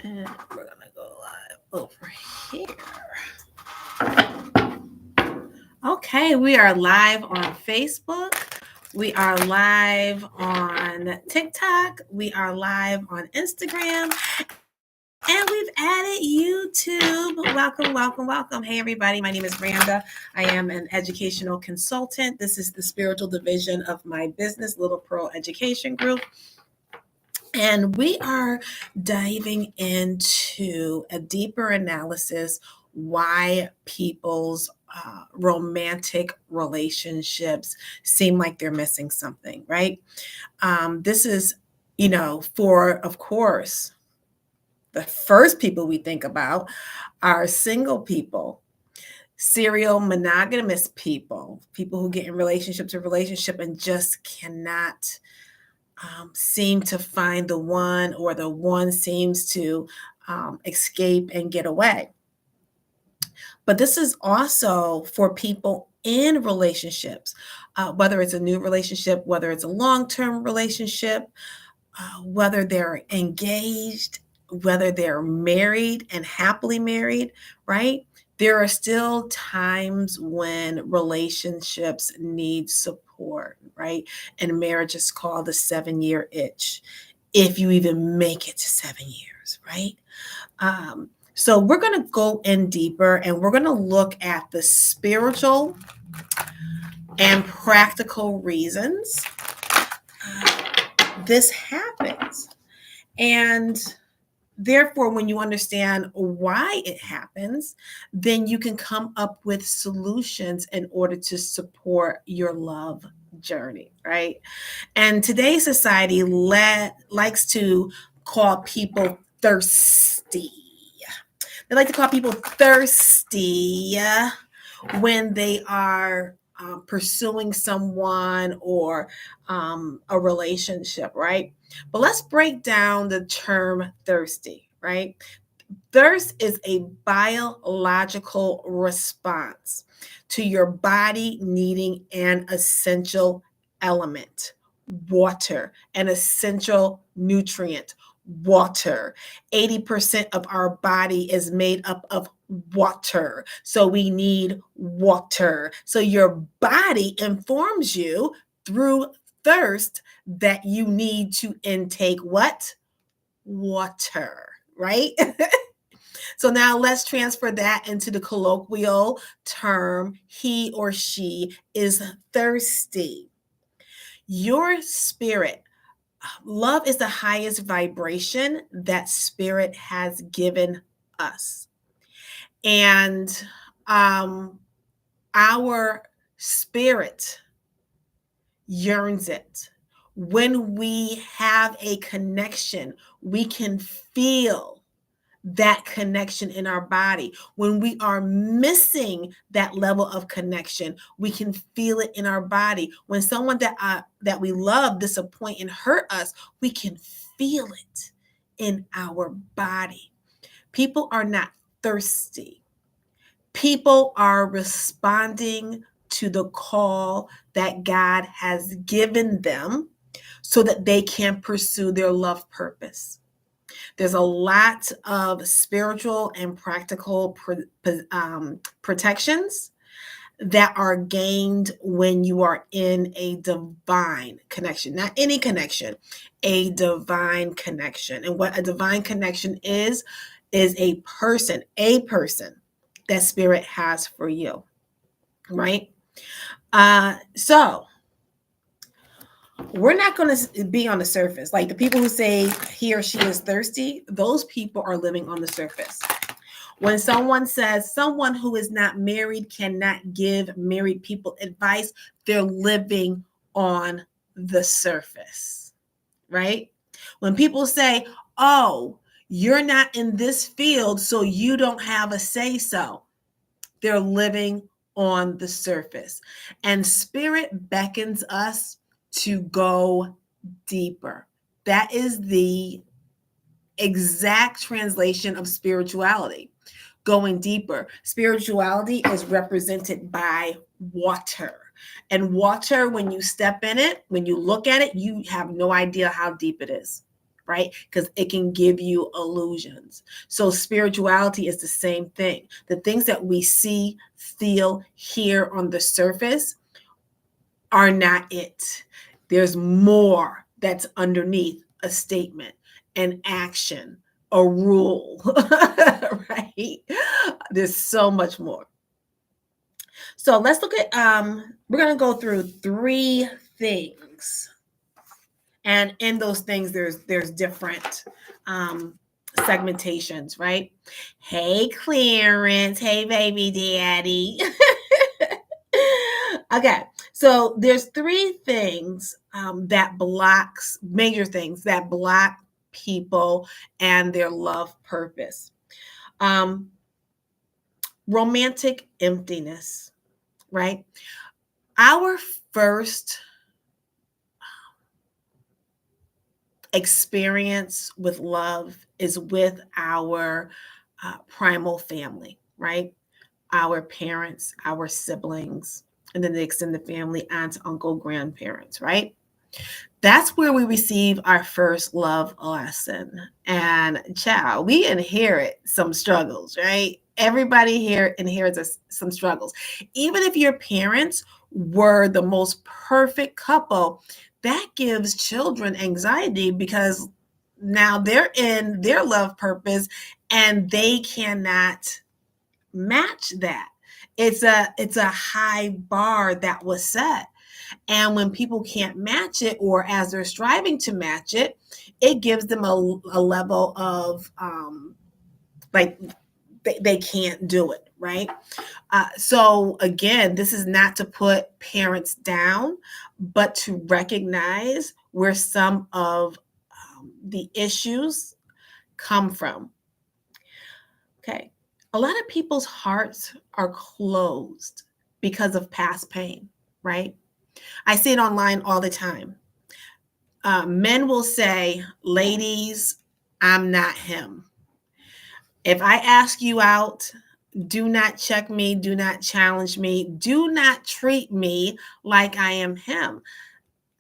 And we're going to go live over here. Okay, we are live on Facebook. We are live on TikTok. We are live on Instagram. And we've added YouTube. Welcome, welcome, welcome. Hey, everybody. My name is Randa. I am an educational consultant. This is the spiritual division of my business, Little Pearl Education Group. And we are diving into a deeper analysis why people's romantic relationships seem like they're missing something, right? This is, of course, the first people we think about are single people, serial monogamous people, people who get in relationship to relationship and just cannot seem to find the one, or the one seems to escape and get away. But this is also for people in relationships, whether it's a new relationship, whether it's a long-term relationship, whether they're engaged, whether they're married and happily married, right? There are still times when relationships need support, right? And marriage is called the 7-year itch, if you even make it to 7 years, right? So we're going to go in deeper and we're going to look at the spiritual and practical reasons this happens. And therefore, when you understand why it happens, then you can come up with solutions in order to support your love journey, right? And today's society likes to call people thirsty. They like to call people thirsty when they are pursuing someone or a relationship, right? But let's break down the term thirsty, right? Thirst is a biological response to your body needing an essential element, water, an essential nutrient, water. 80% of our body is made up of water. So we need water. So your body informs you through thirst that you need to intake what? Water, right? So now let's transfer that into the colloquial term, he or she is thirsty. Your spirit, love is the highest vibration that spirit has given us. And our spirit yearns it. When we have a connection, we can feel that connection in our body. When we are missing that level of connection, we can feel it in our body. When someone that we love disappoint and hurt us, we can feel it in our body. People are not thirsty. People are responding to the call that God has given them so that they can pursue their love purpose. There's a lot of spiritual and practical protections that are gained when you are in a divine connection, not any connection, a divine connection. And what a divine connection is a person that spirit has for you, right? So we're not going to be on the surface. Like the people who say he or she is thirsty, those people are living on the surface. When someone says someone who is not married cannot give married people advice, they're living on the surface, right? When people say, oh, you're not in this field, so you don't have a say so, they're living on the surface. And spirit beckons us to go deeper. That is the exact translation of spirituality. Going deeper. Spirituality is represented by water. And water, when you step in it, when you look at it, you have no idea how deep it is, right? Because it can give you illusions. So spirituality is the same thing. The things that we see, feel, hear on the surface are not it. There's more that's underneath a statement, an action, a rule, right? There's so much more. So let's look at we're going to go through 3 things. And in those things there's different segmentations, right? Hey Clarence, hey baby daddy. Okay, so there's 3 things that blocks major things that block people and their love purpose. Romantic emptiness, right? Our first experience with love is with our primal family, right? Our parents, our siblings, and then the extended family, aunts, uncle, grandparents, right? That's where we receive our first love lesson. And child, we inherit some struggles, right? Everybody here inherits some struggles. Even if your parents were the most perfect couple, that gives children anxiety because now they're in their love purpose and they cannot match that. It's a high bar that was set. And when people can't match it, or as they're striving to match it, it gives them a level of like they can't do it, right? So again, this is not to put parents down, but to recognize where some of the issues come from. Okay. A lot of people's hearts are closed because of past pain, right? I see it online all the time. Men will say, ladies, I'm not him. If I ask you out, do not check me, do not challenge me, do not treat me like I am him.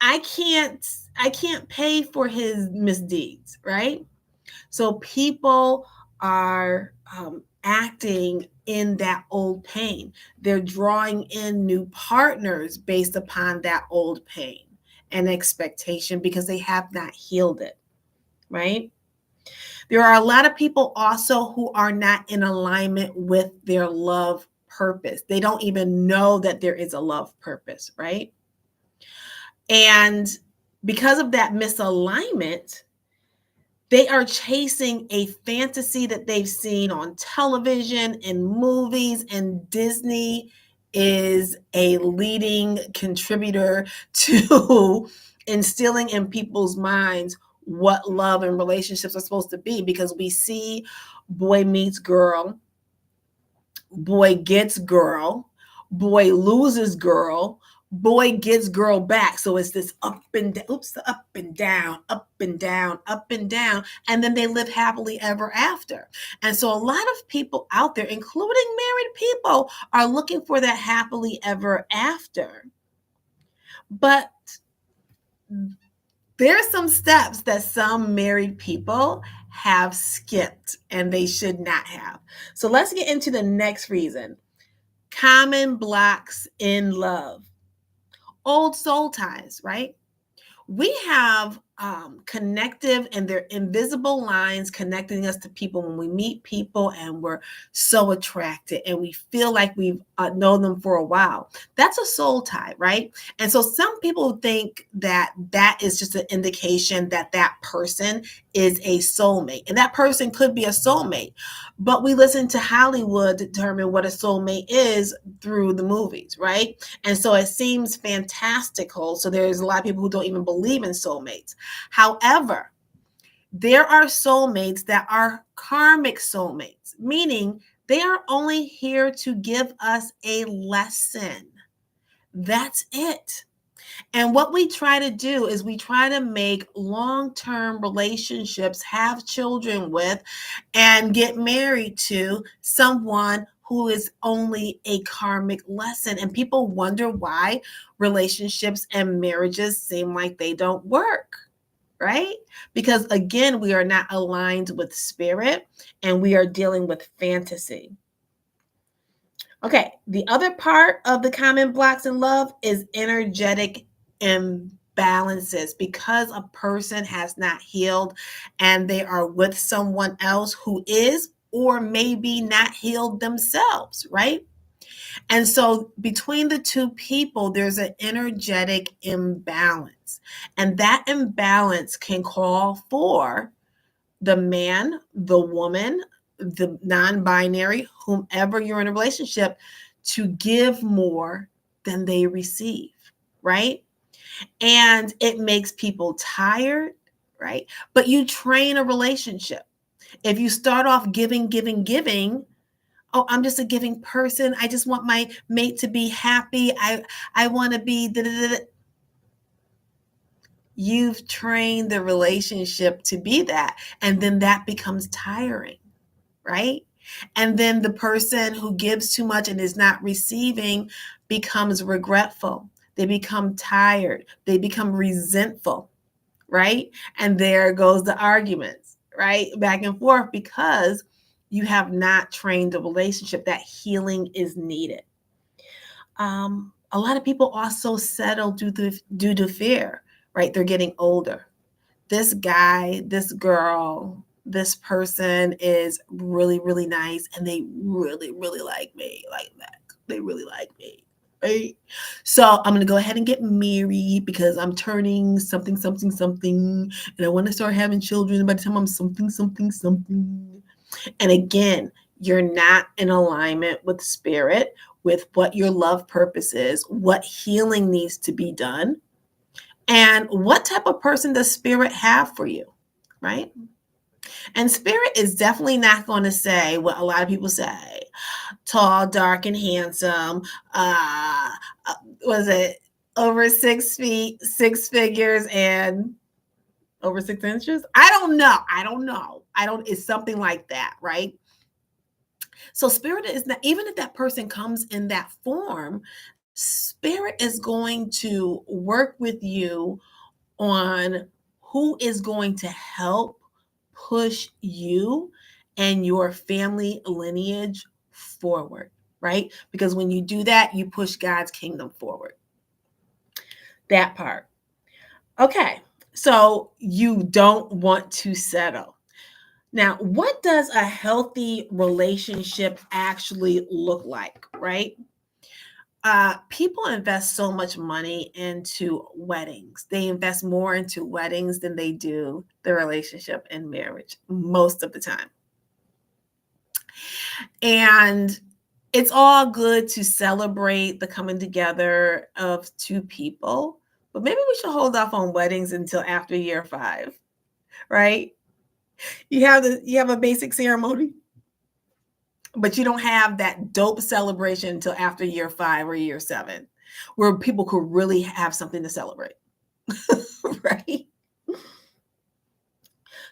I can't pay for his misdeeds, right? So people are acting in that old pain. They're drawing in new partners based upon that old pain and expectation because they have not healed it, right? There are a lot of people also who are not in alignment with their love purpose. They don't even know that there is a love purpose, right? And because of that misalignment, they are chasing a fantasy that they've seen on television and movies, and Disney is a leading contributor to instilling in people's minds what love and relationships are supposed to be, because we see boy meets girl, boy gets girl, boy loses girl, boy gets girl back. So it's this up and down, up and down, up and down, up and down. And then they live happily ever after. And so a lot of people out there, including married people, are looking for that happily ever after. But there are some steps that some married people have skipped and they should not have. So let's get into the next reason. Common blocks in love. Old soul ties, right? We have connective, and they're invisible lines connecting us to people when we meet people and we're so attracted and we feel like we've known them for a while. That's a soul tie, right? And so some people think that that is just an indication that that person is a soulmate, and that person could be a soulmate. But we listen to Hollywood to determine what a soulmate is through the movies, right? And so it seems fantastical. So there's a lot of people who don't even believe in soulmates. However, there are soulmates that are karmic soulmates, meaning they are only here to give us a lesson. That's it. And what we try to do is we try to make long-term relationships, have children with, and get married to someone who is only a karmic lesson. And people wonder why relationships and marriages seem like they don't work. right? Because again, we are not aligned with spirit and we are dealing with fantasy. Okay, the other part of the common blocks in love is energetic imbalances because a person has not healed and they are with someone else who is or maybe not healed themselves, right? And so between the two people, there's an energetic imbalance. And that imbalance can call for the man, the woman, the non binary, whomever you're in a relationship, to give more than they receive, right? And it makes people tired, right? But you train a relationship. If you start off giving, giving, giving, oh, I'm just a giving person. I just want my mate to be happy. I want to be da, da, da. You've trained the relationship to be that, and then that becomes tiring, right? And then the person who gives too much and is not receiving becomes regretful. They become tired. They become resentful, right? And there goes the arguments, right? Back and forth because you have not trained the relationship. That healing is needed. A lot of people also settle due to fear, right? They're getting older. This guy, this girl, this person is really, really nice and they really, really like me, like that. They really like me, right? So I'm going to go ahead and get married because I'm turning something, something, something, and I want to start having children by the time I'm something, something, something. And again, you're not in alignment with spirit, with what your love purpose is, what healing needs to be done, and what type of person does spirit have for you, right? And spirit is definitely not going to say what a lot of people say: tall, dark, and handsome. Was it over 6 feet, 6 figures, and over 6 inches? I don't know. It's something like that, right? So spirit is not, even if that person comes in that form, spirit is going to work with you on who is going to help push you and your family lineage forward, right? Because when you do that, you push God's kingdom forward. That part. Okay, so you don't want to settle. Now, what does a healthy relationship actually look like, right? People invest so much money into weddings. They invest more into weddings than they do the relationship and marriage most of the time. And it's all good to celebrate the coming together of two people, but maybe we should hold off on weddings until after year 5, right? You have a basic ceremony, but you don't have that dope celebration until after year 5 or year 7, where people could really have something to celebrate. Right?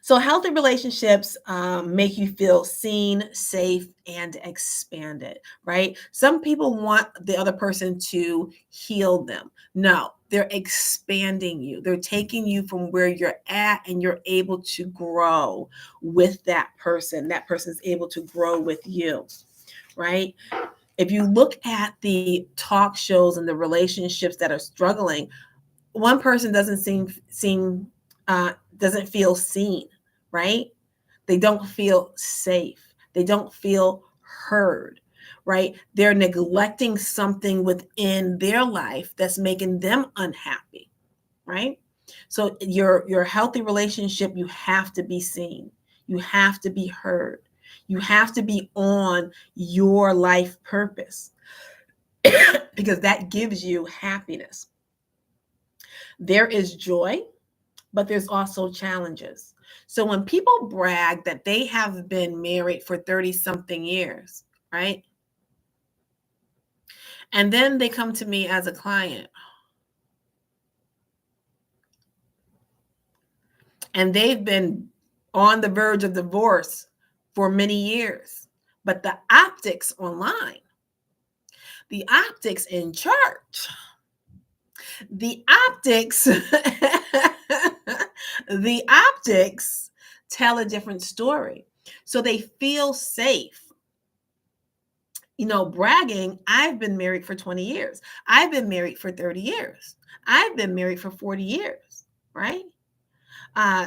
So healthy relationships make you feel seen, safe, and expanded, right? Some people want the other person to heal them. No, they're expanding you. They're taking you from where you're at and you're able to grow with that person. That person's able to grow with you, right? If you look at the talk shows and the relationships that are struggling, one person doesn't feel seen, right? They don't feel safe. They don't feel heard, right? They're neglecting something within their life that's making them unhappy, right? So your healthy relationship, you have to be seen. You have to be heard. You have to be on your life purpose because that gives you happiness. There is joy, but there's also challenges. So when people brag that they have been married for 30 something years, right? And then they come to me as a client and they've been on the verge of divorce for many years, but the optics online, the optics in church, the optics The optics tell a different story. So they feel safe. Bragging, I've been married for 20 years. I've been married for 30 years. I've been married for 40 years, right?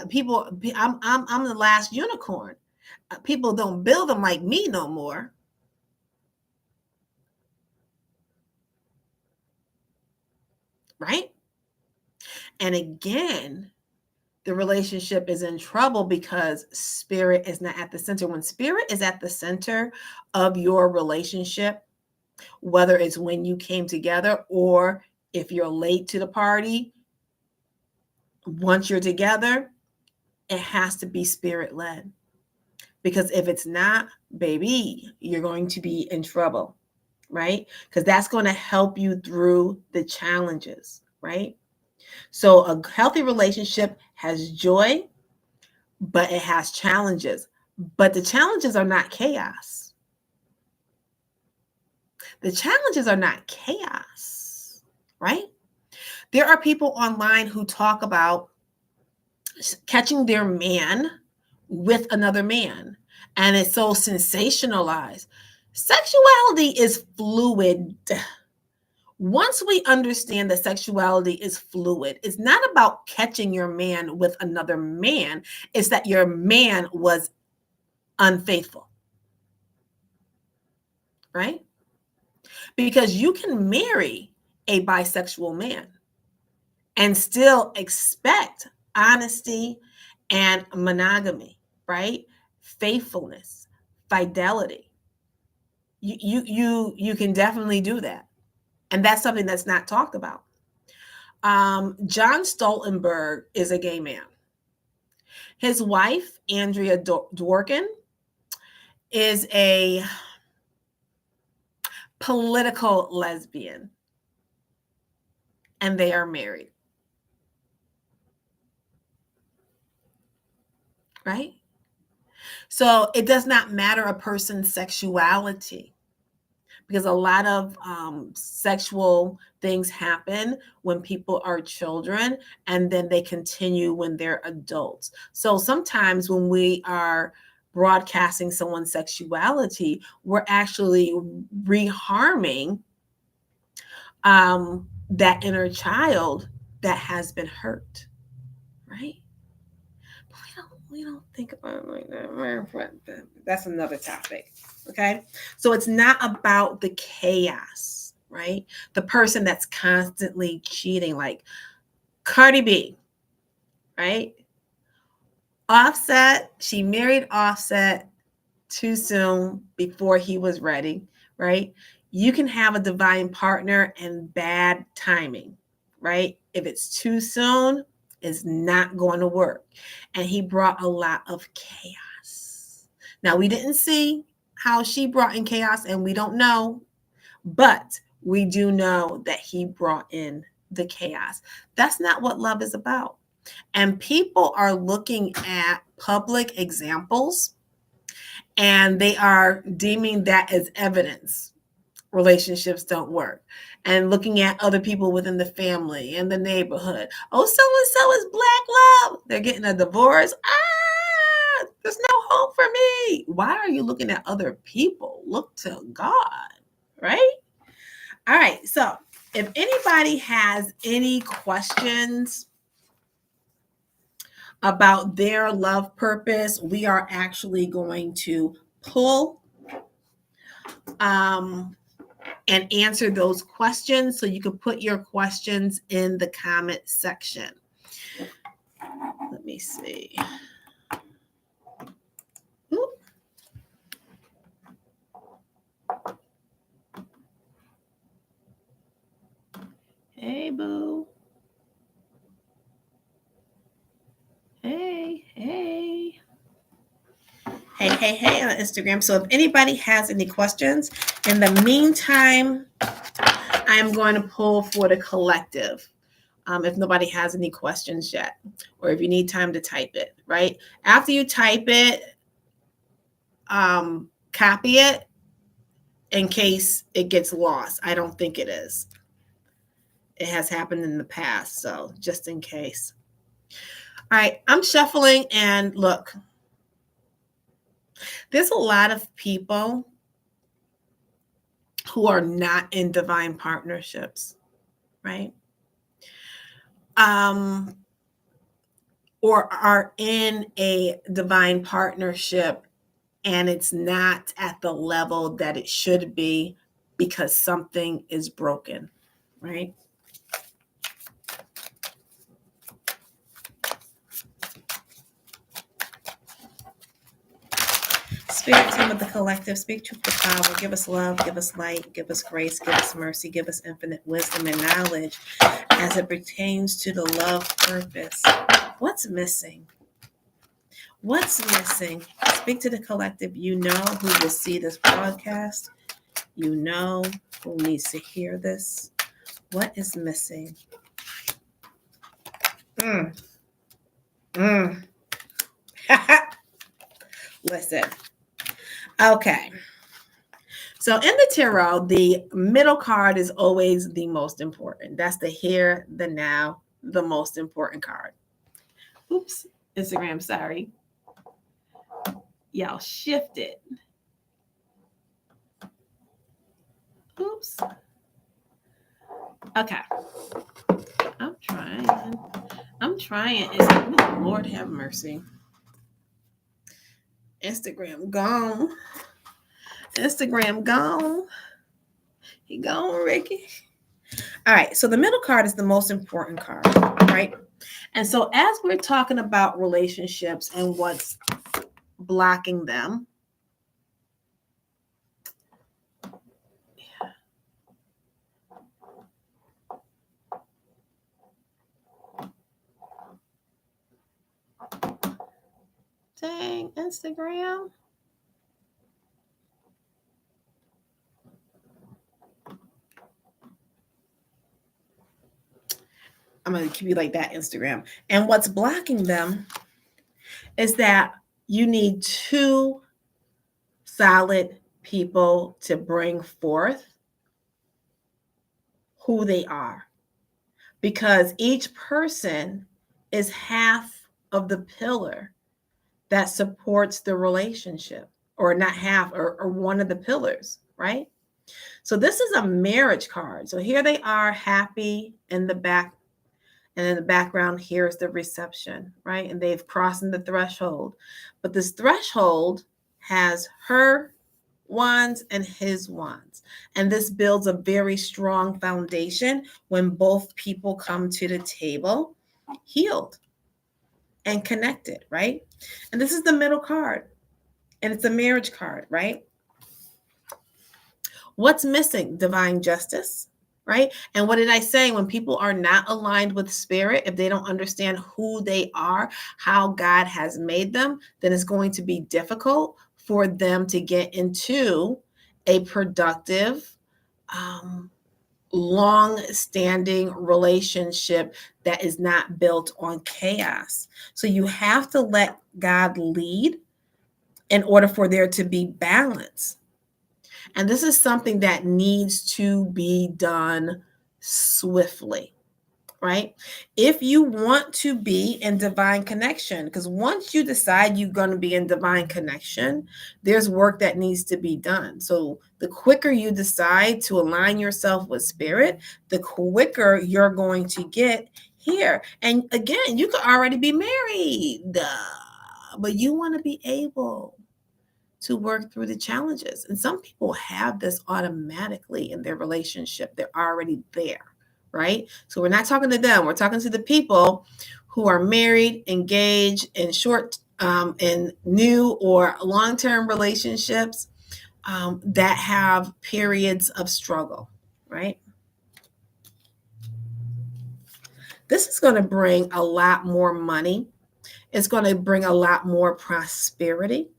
People, I'm the last unicorn. People don't build them like me no more. Right? And again, the relationship is in trouble because spirit is not at the center. When spirit is at the center of your relationship, whether it's when you came together or if you're late to the party, once you're together, it has to be spirit led. Because if it's not, baby, you're going to be in trouble, right? Because that's going to help you through the challenges, right? So a healthy relationship has joy, but it has challenges. But the challenges are not chaos. The challenges are not chaos, right? There are people online who talk about catching their man with another man, and it's so sensationalized. Sexuality is fluid. Once we understand that sexuality is fluid, it's not about catching your man with another man. It's that your man was unfaithful, right? Because you can marry a bisexual man and still expect honesty and monogamy, right? Faithfulness, fidelity. You can definitely do that. And that's something that's not talked about. John Stoltenberg is a gay man. His wife, Andrea Dworkin, is a political lesbian, and they are married. Right? So it does not matter a person's sexuality, because a lot of sexual things happen when people are children, and then they continue when they're adults. So sometimes when we are broadcasting someone's sexuality, we're actually reharming that inner child that has been hurt, right? We don't think about it like that. That's another topic. Okay. So it's not about the chaos, right? The person that's constantly cheating, like Cardi B, right? Offset, she married Offset too soon before he was ready, right? You can have a divine partner and bad timing, right? If it's too soon, it's not going to work. And he brought a lot of chaos. Now, we didn't see how she brought in chaos, and we don't know, but we do know that he brought in the chaos. That's not what love is about. And people are looking at public examples and they are deeming that as evidence relationships don't work, and looking at other people within the family and the neighborhood. Oh, so and so is black love, they're getting a divorce. There's no hope for me. Why are you looking at other people? Look to God, right? All right, so if anybody has any questions about their love purpose, we are actually going to pull and answer those questions. So you can put your questions in the comment section. Let me see. Oop. Hey, boo. Hey, hey. Hey on Instagram. So if anybody has any questions, in the meantime, I'm going to pull for the collective. If nobody has any questions yet, or if you need time to type it, right? After you type it, copy it in case it gets lost. I don't think it is. It has happened in the past, so just in case. All right, I'm shuffling, and look, there's a lot of people who are not in divine partnerships, right? Or are in a divine partnership and it's not at the level that it should be because something is broken, right? Spirit team of the collective, speak truth to power. Give us love, give us light, give us grace, give us mercy, give us infinite wisdom and knowledge as it pertains to the love purpose. What's missing? What's missing? Speak to the collective. You know who will see this broadcast. You know who needs to hear this. What is missing? Listen. Okay. So in the tarot, the middle card is always the most important. That's the here, the now, the most important card. Oops, Instagram, sorry. Y'all shift it. Oops. Okay. I'm trying. Lord have mercy. Instagram gone. He gone, Ricky. All right. So the middle card is the most important card, right? And so as we're talking about relationships and what's blocking them, dang, Instagram. I'm going to keep you like that, Instagram. And what's blocking them is that you need two solid people to bring forth who they are. Because each person is half of the pillar that supports the relationship, or not half, or one of the pillars, right? So this is a marriage card. So here they are, happy in the back, and in the background, here's the reception, right? And they've crossed the threshold. But this threshold has her wands and his wands. And this builds a very strong foundation when both people come to the table healed and connected, right? And this is the middle card. And it's a marriage card, right? What's missing? Divine justice, right? And what did I say? When people are not aligned with spirit, if they don't understand who they are, how God has made them, then it's going to be difficult for them to get into a productive, long-standing relationship that is not built on chaos. So you have to let God lead in order for there to be balance. And this is something that needs to be done swiftly, right? If you want to be in divine connection, because once you decide you're going to be in divine connection, there's work that needs to be done. So the quicker you decide to align yourself with spirit, the quicker you're going to get here. And again, you could already be married, but you want to be able to work through the challenges. And some people have this automatically in their relationship. They're already there, right? So we're not talking to them. We're talking to the people who are married, engaged, in short, in new or long-term relationships that have periods of struggle, right? This is going to bring a lot more money. It's going to bring a lot more prosperity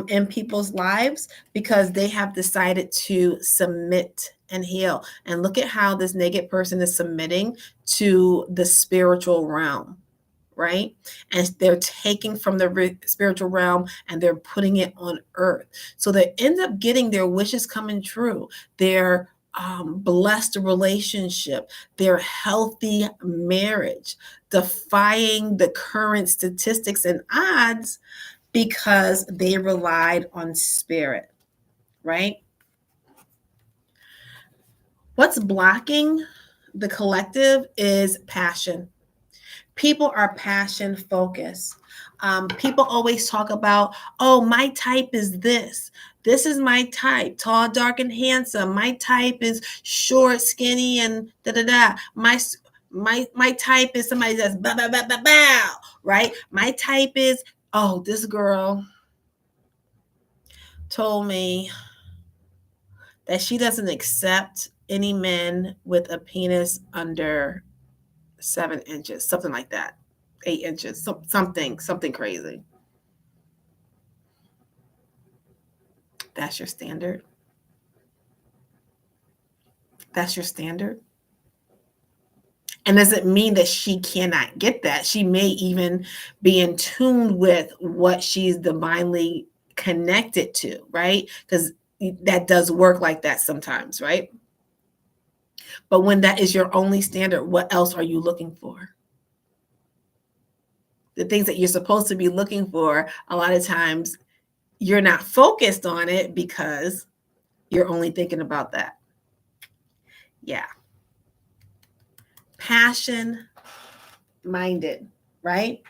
in people's lives because they have decided to submit and heal. And look at how this naked person is submitting to the spiritual realm, right? And they're taking from the spiritual realm and they're putting it on earth. So they end up getting their wishes coming true. Their blessed relationship, their healthy marriage, defying the current statistics and odds because they relied on spirit, right? What's blocking the collective is passion. People are passion focused. People always talk about, oh, my type is this. This is my type, tall, dark, and handsome. My type is short, skinny, and da da da. My type is somebody that's ba ba ba ba ba, right? My type is, oh, this girl told me that she doesn't accept any men with a penis under 7 inches, something like that, 8 inches, something crazy. That's your standard. That's your standard. And does it mean that she cannot get that? She may even be in tune with what she's divinely connected to, right? Because that does work like that sometimes, right? But when that is your only standard, what else are you looking for? The things that you're supposed to be looking for, a lot of times you're not focused on it because you're only thinking about that. Yeah. Passion minded, right?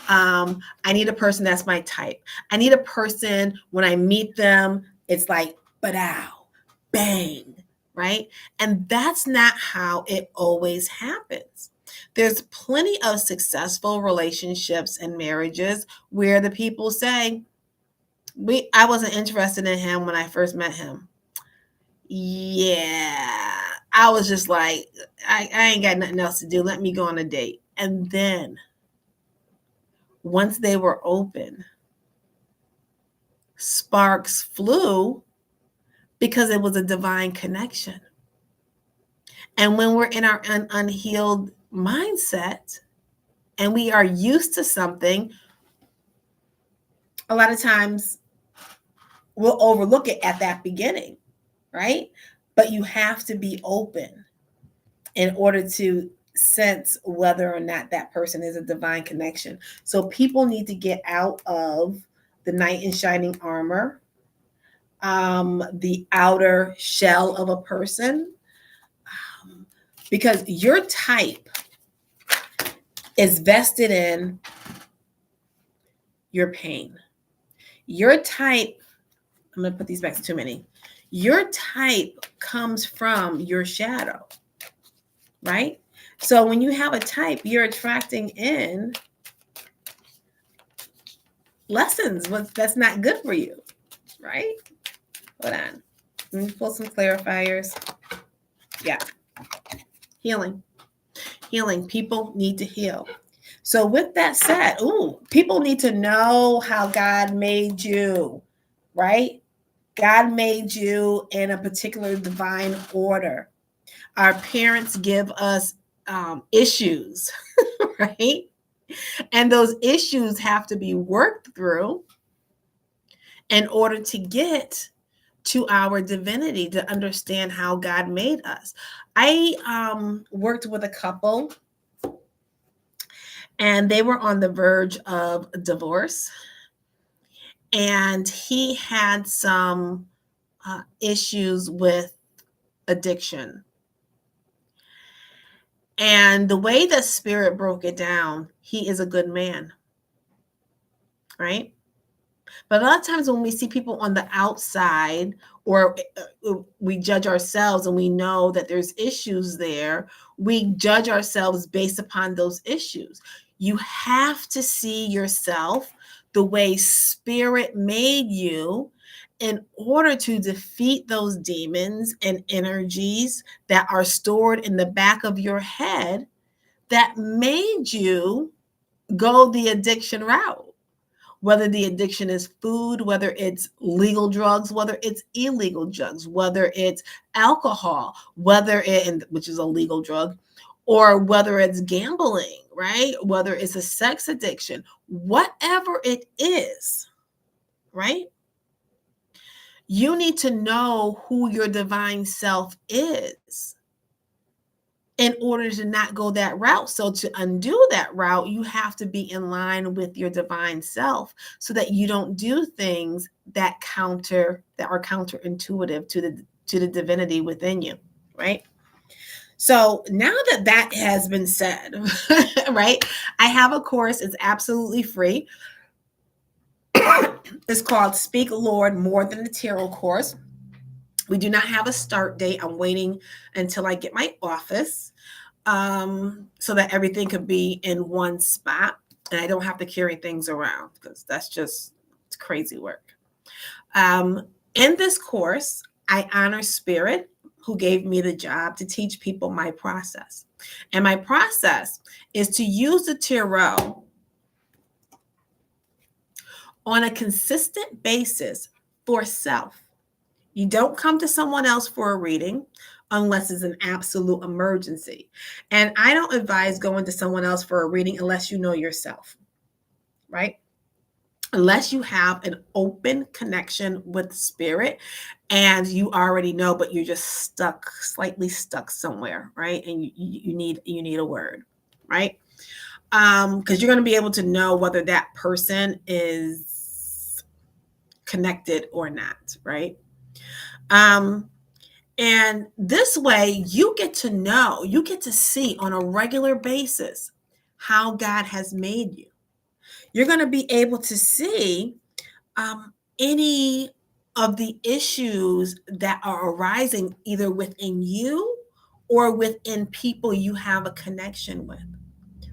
I need a person that's my type. I need a person when I meet them, it's like, badow, bang, right? And that's not how it always happens. There's plenty of successful relationships and marriages where the people say, I wasn't interested in him when I first met him. Yeah. I was just like, I ain't got nothing else to do. Let me go on a date. And then once they were open, sparks flew because it was a divine connection. And when we're in our unhealed mindset and we are used to something, a lot of times we'll overlook it at that beginning, right? But you have to be open in order to sense whether or not that person is a divine connection. So people need to get out of the knight in shining armor, the outer shell of a person, because your type is vested in your pain. Your type, I'm going to put these back to too many. Your type comes from your shadow, right? So when you have a type, you're attracting in lessons that's not good for you, right? Hold on. Let me pull some clarifiers. Yeah. Healing. People need to heal. So with that said, people need to know how God made you, right? God made you in a particular divine order. Our parents give us issues, right? And those issues have to be worked through in order to get to our divinity, to understand how God made us. I worked with a couple and they were on the verge of divorce. And he had some issues with addiction. And the way the spirit broke it down, he is a good man, right? But a lot of times when we see people on the outside, or we judge ourselves and we know that there's issues there, we judge ourselves based upon those issues. You have to see yourself the way spirit made you in order to defeat those demons and energies that are stored in the back of your head that made you go the addiction route. Whether the addiction is food, whether it's legal drugs, whether it's illegal drugs, whether it's alcohol, which is a legal drug, or whether it's gambling, right? Whether it's a sex addiction, whatever it is, right? You need to know who your divine self is in order to not go that route. So to undo that route, you have to be in line with your divine self so that you don't do things that are counterintuitive to the divinity within you, right? So now that that has been said, right? I have a course, it's absolutely free. It's called Speak Lord More Than the Tarot course. We do not have a start date. I'm waiting until I get my office, so that everything could be in one spot and I don't have to carry things around because that's just crazy work. In this course, I honor Spirit, who gave me the job to teach people my process. And my process is to use the tarot on a consistent basis for self. You don't come to someone else for a reading unless it's an absolute emergency. And I don't advise going to someone else for a reading unless you know yourself, right? Unless you have an open connection with spirit and you already know, but you're just slightly stuck somewhere, right? And you need a word, right? Because you're going to be able to know whether that person is connected or not, right? And this way you get to know, you get to see on a regular basis how God has made you. You're going to be able to see any of the issues that are arising either within you or within people you have a connection with,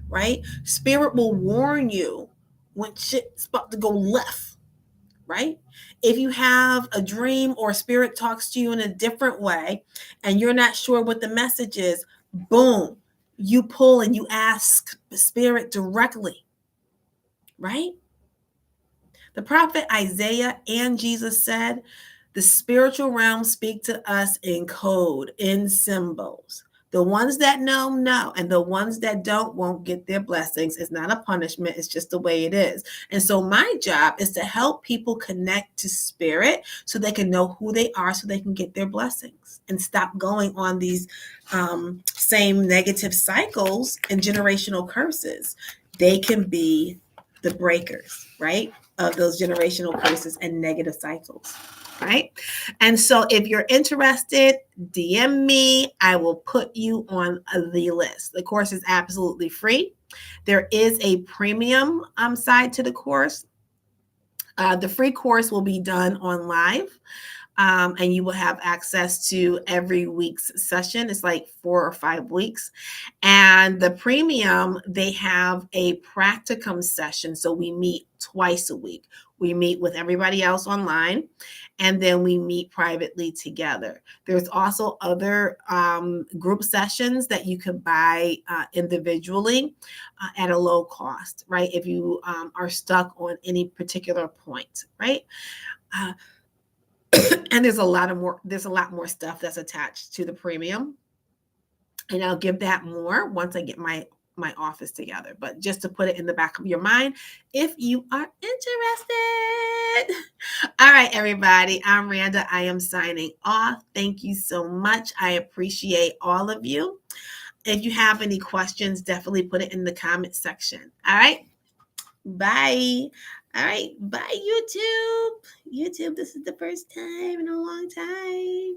right? Spirit will warn you when shit's about to go left, right? If you have a dream or spirit talks to you in a different way and you're not sure what the message is, boom, you pull and you ask the spirit directly, right? The prophet Isaiah and Jesus said, the spiritual realm speak to us in code, in symbols. The ones that know, and the ones that don't won't get their blessings. It's not a punishment, it's just the way it is. And so my job is to help people connect to spirit so they can know who they are, so they can get their blessings and stop going on these same negative cycles and generational curses. They can be the breakers, right, of those generational curses and negative cycles, right? And so if you're interested, DM me. I will put you on the list. The course is absolutely free. There is a premium side to the course. The free course will be done on live. And you will have access to every week's session. It's like 4 or 5 weeks. And the premium, they have a practicum session. So we meet twice a week. We meet with everybody else online, and then we meet privately together. There's also other group sessions that you can buy individually at a low cost, right? If you are stuck on any particular point, right? And there's a lot more stuff that's attached to the premium, and I'll give that more once I get my office together. But just to put it in the back of your mind if you are interested. All right, everybody, I'm Randa. I am signing off. Thank you so much. I appreciate all of you. If you have any questions, definitely put it in the comment section. All right, bye. All right, bye, YouTube. YouTube, this is the first time in a long time.